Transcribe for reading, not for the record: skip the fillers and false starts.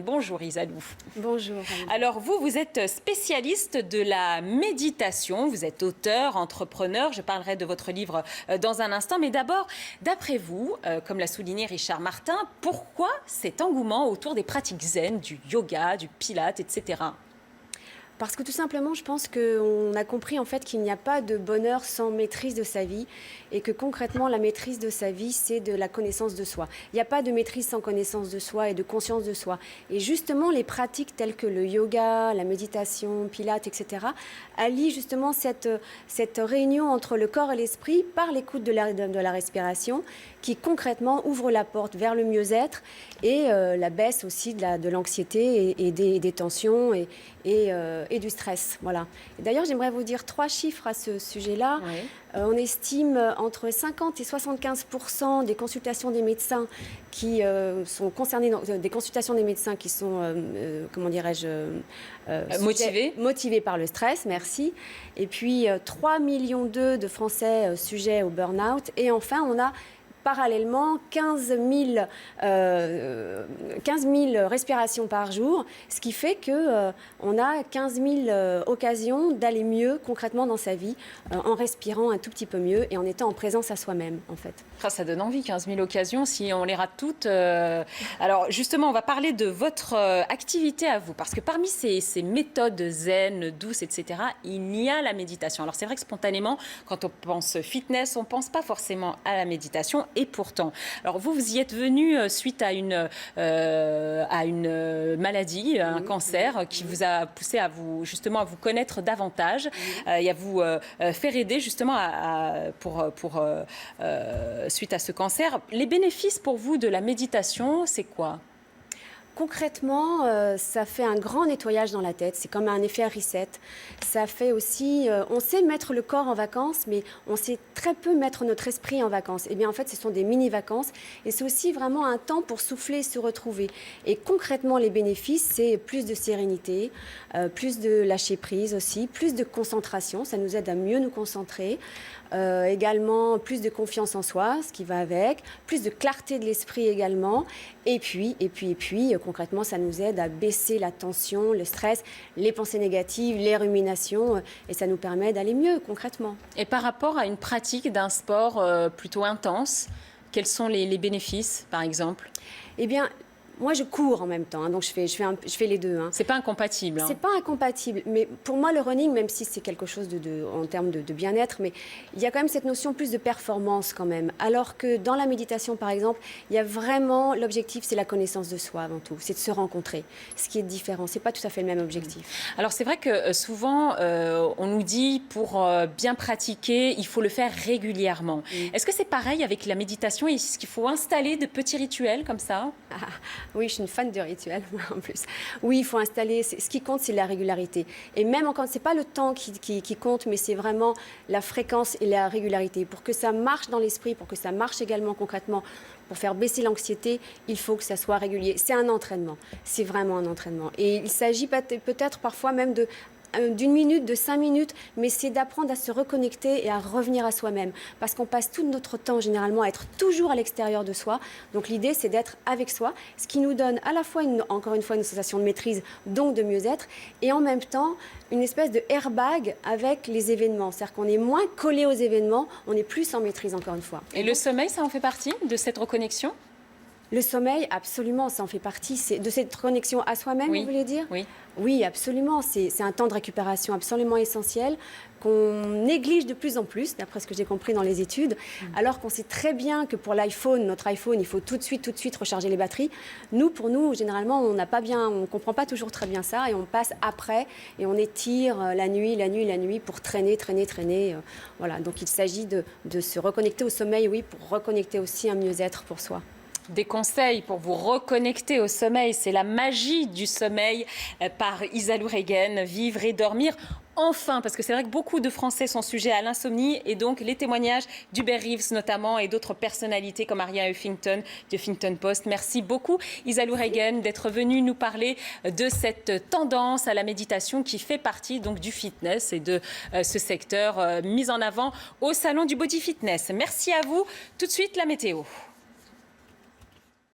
Bonjour Isalou. Bonjour. Alors vous êtes spécialiste de la méditation, vous êtes auteur, entrepreneur, je parlerai de votre livre dans un instant, mais d'abord, d'après vous, comme l'a souligné Richard Martin, pourquoi cet engouement autour des pratiques zen, du yoga, du pilate, etc. Parce que tout simplement, je pense qu'on a compris en fait qu'il n'y a pas de bonheur sans maîtrise de sa vie et que concrètement, la maîtrise de sa vie, c'est de la connaissance de soi. Il n'y a pas de maîtrise sans connaissance de soi et de conscience de soi. Et justement, les pratiques telles que le yoga, la méditation, pilates, etc., allient justement cette réunion entre le corps et l'esprit par l'écoute de la respiration qui concrètement ouvre la porte vers le mieux-être et la baisse aussi de l'anxiété et des tensions et du stress. Voilà. D'ailleurs, j'aimerais vous dire 3 chiffres à ce sujet-là. Oui. On estime entre 50 et 75% des consultations des médecins qui sont concernées, des consultations des médecins qui sont, comment dirais-je, motivés par le stress, merci. Et puis 3,2 millions de Français sujets au burn-out. Et enfin, on a parallèlement 15 000 respirations par jour, ce qui fait qu'on a 15 000 occasions d'aller mieux concrètement dans sa vie en respirant un tout petit peu mieux et en étant en présence à soi-même en fait. Ça donne envie, 15 000 occasions, si on les rate toutes. Alors justement, on va parler de votre activité à vous, parce que parmi ces méthodes zen, douces, etc., il y a la méditation. Alors c'est vrai que spontanément, quand on pense fitness, on ne pense pas forcément à la méditation. Et pourtant, alors vous y êtes venu suite à une maladie, un cancer, qui vous a poussé à vous connaître davantage et à vous faire aider justement suite à ce cancer. Les bénéfices pour vous de la méditation, c'est quoi ? Concrètement, ça fait un grand nettoyage dans la tête. C'est comme un effet reset. Ça fait aussi... on sait mettre le corps en vacances, mais on sait très peu mettre notre esprit en vacances. Eh bien, en fait, ce sont des mini-vacances. Et c'est aussi vraiment un temps pour souffler et se retrouver. Et concrètement, les bénéfices, c'est plus de sérénité, plus de lâcher prise aussi, plus de concentration. Ça nous aide à mieux nous concentrer. Également, plus de confiance en soi, ce qui va avec. Plus de clarté de l'esprit également. Et puis, concrètement, ça nous aide à baisser la tension, le stress, les pensées négatives, les ruminations, et ça nous permet d'aller mieux, concrètement. Et par rapport à une pratique d'un sport plutôt intense, quels sont les bénéfices, par exemple ? Eh bien, moi, je cours en même temps, hein, donc je fais les deux. Hein. C'est pas incompatible. Hein. C'est pas incompatible, mais pour moi, le running, même si c'est quelque chose en termes de bien-être, mais il y a quand même cette notion plus de performance quand même. Alors que dans la méditation, par exemple, il y a vraiment l'objectif, c'est la connaissance de soi avant tout, c'est de se rencontrer. Ce qui est différent, c'est pas tout à fait le même objectif. Alors c'est vrai que souvent, on nous dit pour bien pratiquer, il faut le faire régulièrement. Est-ce que c'est pareil avec la méditation? Est-ce qu'il faut installer de petits rituels comme ça? Oui, je suis une fan de rituels en plus. Oui, il faut installer. Ce qui compte, c'est la régularité. Et même encore, c'est pas le temps qui compte, mais c'est vraiment la fréquence et la régularité. Pour que ça marche dans l'esprit, pour que ça marche également concrètement, pour faire baisser l'anxiété, il faut que ça soit régulier. C'est un entraînement. C'est vraiment un entraînement. Et il s'agit peut-être parfois même d'une minute, de 5 minutes, mais c'est d'apprendre à se reconnecter et à revenir à soi-même. Parce qu'on passe tout notre temps, généralement, à être toujours à l'extérieur de soi. Donc l'idée, c'est d'être avec soi, ce qui nous donne à la fois, encore une fois, une sensation de maîtrise, donc de mieux-être, et en même temps, une espèce de airbag avec les événements. C'est-à-dire qu'on est moins collé aux événements, on est plus en maîtrise, encore une fois. Et le sommeil, ça en fait partie de cette reconnexion ? Le sommeil, absolument, ça en fait partie. C'est de cette connexion à soi-même, oui. Vous voulez dire ? Oui. Oui, absolument. C'est un temps de récupération absolument essentiel qu'on néglige de plus en plus, d'après ce que j'ai compris dans les études, alors qu'on sait très bien que pour notre iPhone, il faut tout de suite recharger les batteries. Pour nous, généralement, on ne comprend pas toujours très bien ça et on passe après et on étire la nuit pour traîner. Voilà. Donc il s'agit de se reconnecter au sommeil, oui, pour reconnecter aussi un mieux-être pour soi. Des conseils pour vous reconnecter au sommeil, c'est la magie du sommeil par Isalou Regen, vivre et dormir. Enfin, parce que c'est vrai que beaucoup de Français sont sujets à l'insomnie et donc les témoignages d'Hubert Reeves notamment et d'autres personnalités comme Aria Huffington du Huffington Post. Merci beaucoup Isalou Regen d'être venue nous parler de cette tendance à la méditation qui fait partie donc du fitness et de ce secteur mis en avant au Salon du Body Fitness. Merci à vous. Tout de suite la météo.